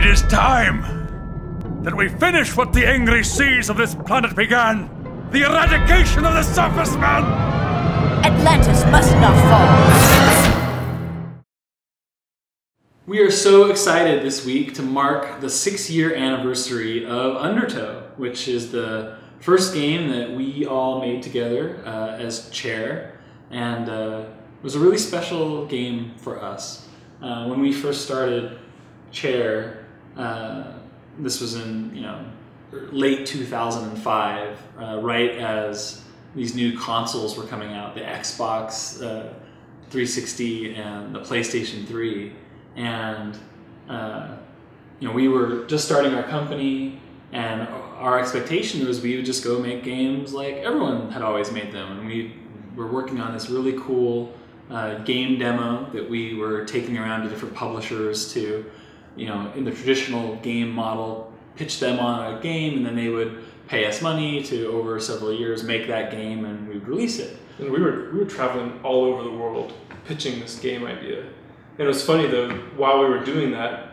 It is time that we finish what the angry seas of this planet began. The eradication of the surface man! Atlantis must not fall. We are so excited this week to mark the 6-year anniversary of Undertow, which is the first game that we all made together as chair, and it was a really special game for us. When we first started chair, this was in late 2005, right as these new consoles were coming out, the Xbox 360 and the PlayStation 3, and we were just starting our company, and our expectation was we would just go make games like everyone had always made them, and we were working on this really cool game demo that we were taking around to different publishers to, in the traditional game model, pitch them on a game, and then they would pay us money to, over several years, make that game, and we'd release it. And we were traveling all over the world pitching this game idea. And it was funny though, while we were doing that,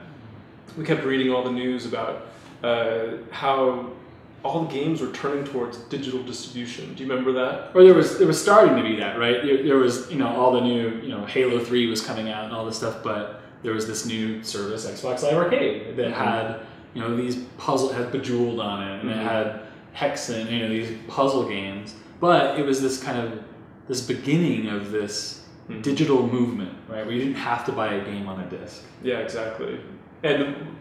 we kept reading all the news about how all the games were turning towards digital distribution. Do you remember that? Or there was starting to be that, right? There was, all the new, Halo 3 was coming out and all this stuff, but there was this new service, Xbox Live Arcade, that had, these had Bejeweled on it, and it had Hexen, these puzzle games. But it was this this beginning of this digital movement, right? Where you didn't have to buy a game on a disc. Yeah, exactly. And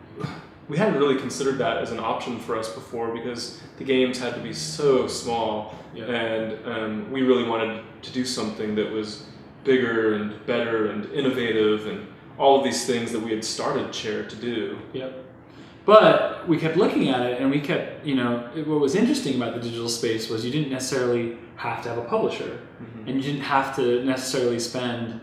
we hadn't really considered that as an option for us before because the games had to be so small, and we really wanted to do something that was bigger and better and innovative and all of these things that we had started Chair to do. Yep. But we kept looking at it, and we kept, what was interesting about the digital space was you didn't necessarily have to have a publisher, and you didn't have to necessarily spend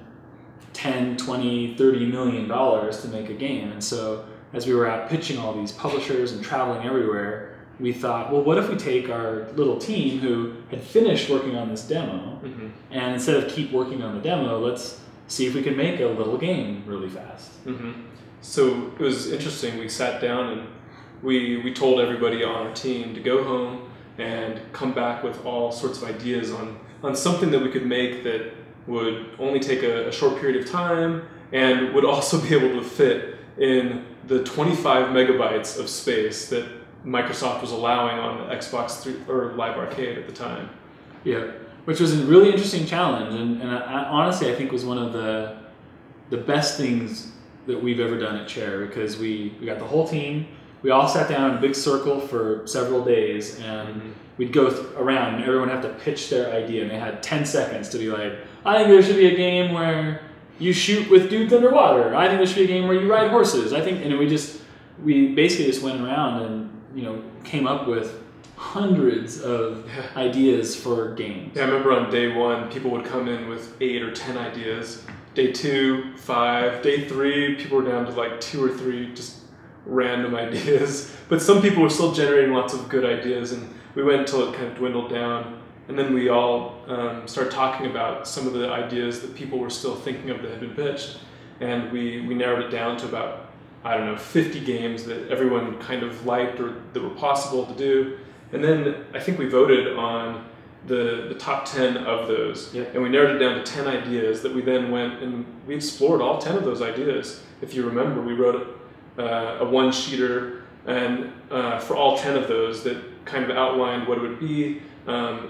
10, 20, 30 million dollars to make a game. And so as we were out pitching all these publishers and traveling everywhere, we thought, well, what if we take our little team who had finished working on this demo, and instead of keep working on the demo, let's see if we can make a little game really fast. So it was interesting. We sat down and we told everybody on our team to go home and come back with all sorts of ideas on something that we could make that would only take a short period of time and would also be able to fit in the 25 megabytes of space that Microsoft was allowing on the Xbox 3 or Live Arcade at the time. Yeah, which was a really interesting challenge, and honestly I think was one of the best things that we've ever done at Chair, because we got the whole team, we all sat down in a big circle for several days, and we'd go around and everyone would have to pitch their idea, and they had 10 seconds to be like, I think there should be a game where you shoot with dudes underwater. I think there should be a game where you ride horses. I think, and we basically just went around and came up with hundreds of ideas for games. Yeah, I remember on day 1, people would come in with 8 or 10 ideas. Day 2, 5. Day 3, people were down to like 2 or 3 just random ideas. But some people were still generating lots of good ideas, and we went until it kind of dwindled down. And then we all started talking about some of the ideas that people were still thinking of that had been pitched. And we narrowed it down to about, 50 games that everyone kind of liked or that were possible to do. And then I think we voted on the top 10 of those. And we narrowed it down to 10 ideas that we then went and we explored all 10 of those ideas. If you remember, we wrote a one-sheeter and for all 10 of those that kind of outlined what it would be.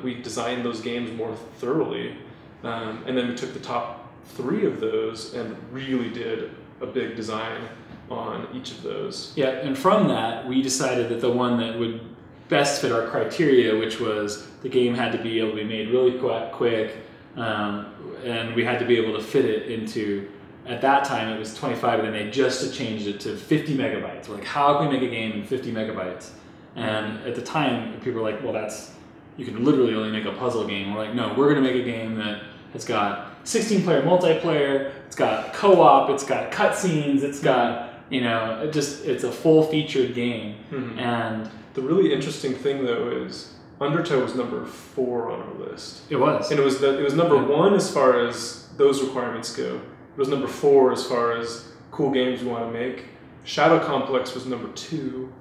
We designed those games more thoroughly, and then we took the top 3 of those and really did a big design on each of those. Yeah, and from that, we decided that the one that would best fit our criteria, which was the game had to be able to be made really quick, and we had to be able to fit it into, at that time it was 25, and then they just changed it to 50 megabytes. We're like, how can we make a game in 50 megabytes? And at the time, people were like, well, you can literally only make a puzzle game. We're like, no, we're going to make a game that has got 16-player multiplayer, it's got co-op, it's got cutscenes, it's got, it's a full-featured game. And the really interesting thing, though, is Undertow was number 4 on our list. It was. And it was number 1 as far as those requirements go. It was number 4 as far as cool games we want to make. Shadow Complex was number 2.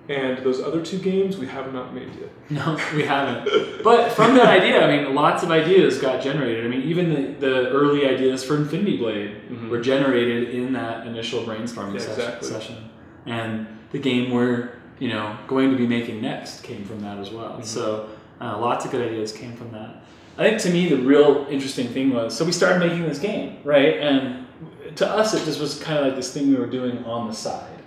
And those other 2 games we have not made yet. No, we haven't. But from that idea, I mean, lots of ideas got generated. I mean, even the early ideas for Infinity Blade were generated in that initial brainstorming session. And the game we're, going to be making next came from that as well. So lots of good ideas came from that. I think to me the real interesting thing was, so we started making this game, right? And to us it just was kind of like this thing we were doing on the side.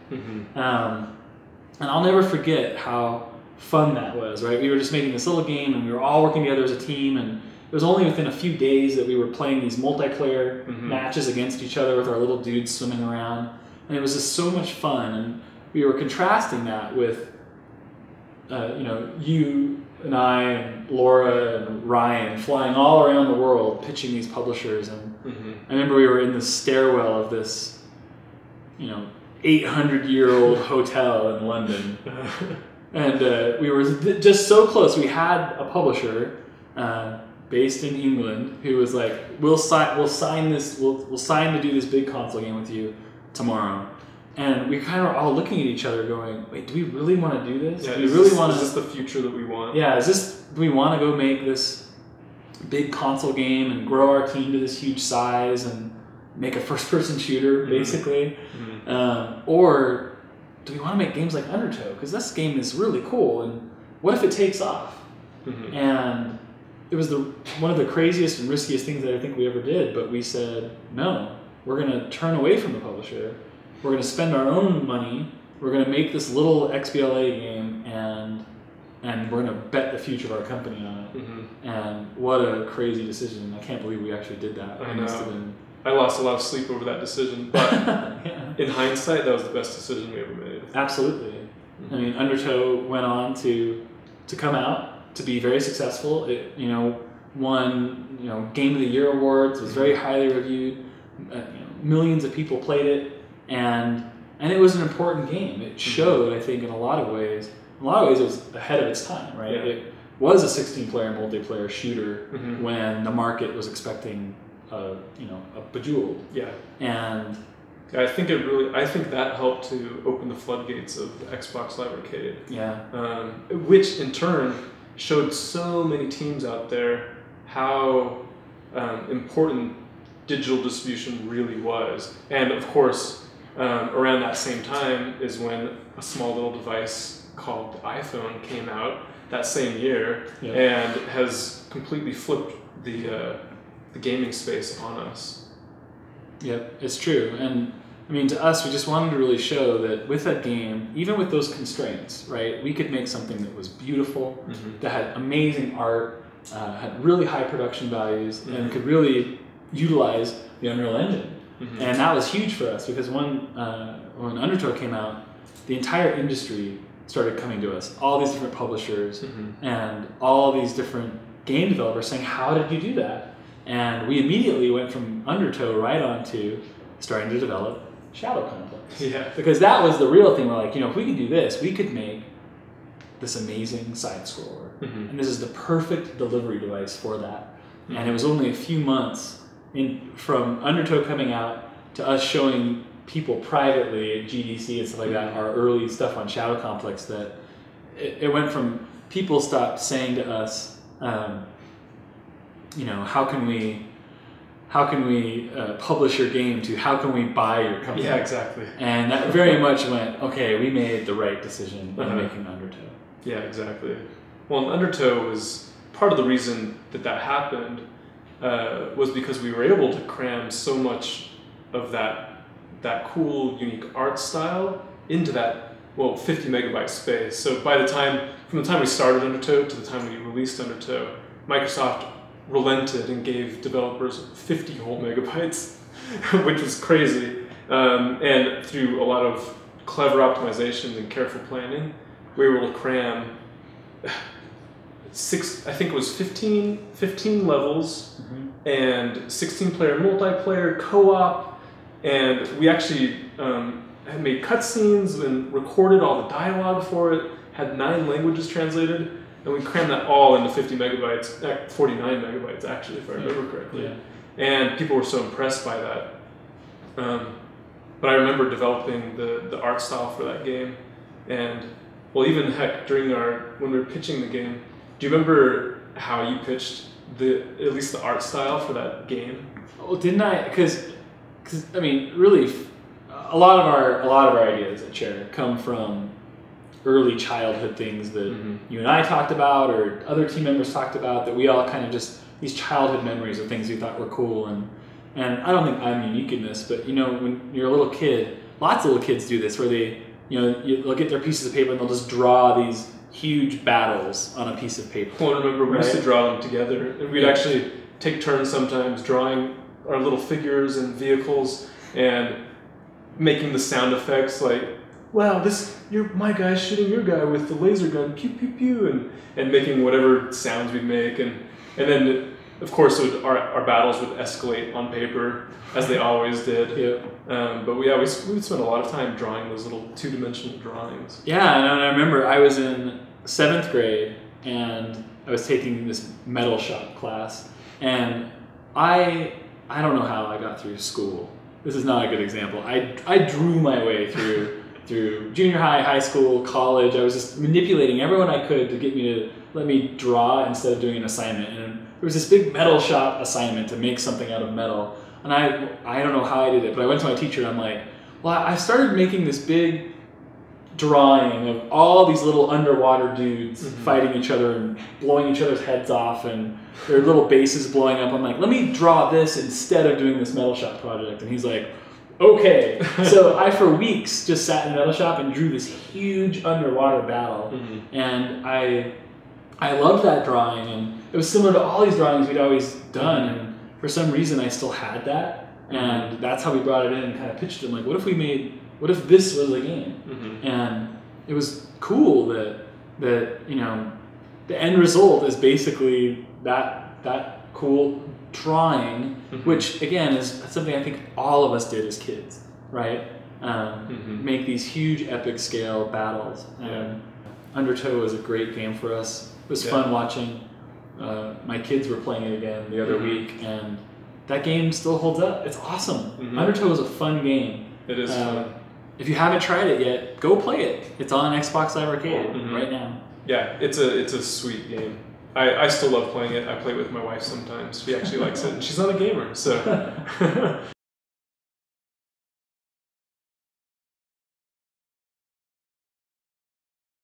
And I'll never forget how fun that was, right? We were just making this little game and we were all working together as a team, and it was only within a few days that we were playing these multiplayer matches against each other with our little dudes swimming around. And it was just so much fun, and we were contrasting that with, you and I and Laura and Ryan flying all around the world pitching these publishers. And I remember we were in the stairwell of this, 800-year-old hotel in London, and we were just so close. We had a publisher based in England who was like, "We'll sign to do this big console game with you tomorrow." And we kind of were all looking at each other, going, "Wait, do we really want to do this? Yeah, do we really want to? Is this the future that we want? Yeah, do we want to go make this big console game and grow our team to this huge size and make a first-person shooter, basically? Or do we want to make games like Undertow? Because this game is really cool, and what if it takes off?" And it was one of the craziest and riskiest things that I think we ever did, but we said, no, we're going to turn away from the publisher. We're going to spend our own money. We're going to make this little XBLA game, and we're going to bet the future of our company on it. And what a crazy decision. I can't believe we actually did that. I know. I lost a lot of sleep over that decision, but in hindsight, that was the best decision we ever made. Absolutely. I mean, Undertow went on to come out, to be very successful. It, won, Game of the Year awards, was very highly reviewed. Millions of people played it, and it was an important game. It showed, I think, in a lot of ways it was ahead of its time, right? Yeah. It was a 16-player multiplayer shooter when the market was expecting a Bejeweled. Yeah. And I think that helped to open the floodgates of Xbox Live Arcade. Yeah. Which in turn showed so many teams out there how important digital distribution really was. And of course, around that same time is when a small little device called the iPhone came out that same year, and has completely flipped the gaming space on us. Yep, it's true. And I mean, to us, we just wanted to really show that with that game, even with those constraints, right, we could make something that was beautiful, that had amazing art, had really high production values, and could really utilize the Unreal Engine. And that was huge for us, because when Undertow came out, the entire industry started coming to us. All these different publishers and all these different game developers saying, "How did you do that?" And we immediately went from Undertow right on to starting to develop Shadow Complex. Yeah. Because that was the real thing. We're like, if we could do this, we could make this amazing side-scroller. And this is the perfect delivery device for that. And it was only a few months from Undertow coming out to us showing people privately at GDC and stuff like that, our early stuff on Shadow Complex, that it went from people stopped saying to us, how can we publish your game, to how can we buy your company? Yeah, exactly. And that very much went, okay, we made the right decision in making Undertow. Yeah, exactly. Well, Undertow was part of the reason that happened was because we were able to cram so much of that cool, unique art style into that 50 megabyte space. So from the time we started Undertow to the time we released Undertow, Microsoft relented and gave developers 50 whole megabytes, which was crazy. And through a lot of clever optimizations and careful planning, we were able to cram 15 levels and 16-player multiplayer co-op, and we actually had made cutscenes and recorded all the dialogue for it, had 9 languages translated, and we crammed that all into 50 megabytes, 49 megabytes actually, if I remember correctly. Yeah. And people were so impressed by that. but I remember developing the art style for that game, and well, even heck, when we were pitching the game, do you remember how you pitched at least the art style for that game? Oh, didn't I? Because I mean, really, a lot of our ideas at Chair come from early childhood things that you and I talked about, or other team members talked about, that we all kind of just, these childhood memories of things we thought were cool. And I don't think I'm unique in this, but you know, when you're a little kid, lots of little kids do this, where they'll get their pieces of paper and they'll just draw these huge battles on a piece of paper. Well, I remember we used to draw them together, and we'd actually take turns sometimes drawing our little figures and vehicles and making the sound effects like, wow, my guy's shooting your guy with the laser gun, pew pew pew, and making whatever sounds we'd make, and then of course our battles would escalate on paper, as they always did. But we would spend a lot of time drawing those little two-dimensional drawings. Yeah, and I remember I was in 7th grade and I was taking this metal shop class, and I don't know how I got through school. This is not a good example. I drew my way through junior high school, college. I was just manipulating everyone I could to get me to let me draw instead of doing an assignment. And there was this big metal shop assignment to make something out of metal. And I don't know how I did it, but I went to my teacher and I'm like, well, I started making this big drawing of all these little underwater dudes fighting each other and blowing each other's heads off and their little bases blowing up. I'm like, let me draw this instead of doing this metal shop project. And he's like, okay. So I, for weeks, just sat in the metal shop and drew this huge underwater battle. And I loved that drawing, and it was similar to all these drawings we'd always done, and for some reason I still had that, and that's how we brought it in and kind of pitched it. Like, what if this was a game? And it was cool that you know, the end result is basically that cool drawing, which again is something I think all of us did as kids, right? Make these huge epic scale battles. Undertow was a great game for us. It was fun watching. My kids were playing it again the other week, and that game still holds up. It's awesome. Undertow is a fun game. It is fun. If you haven't tried it yet, go play it. It's on Xbox Live Arcade right now. Yeah, it's a sweet game. I still love playing it. I play it with my wife sometimes. She actually likes it, and she's not a gamer, so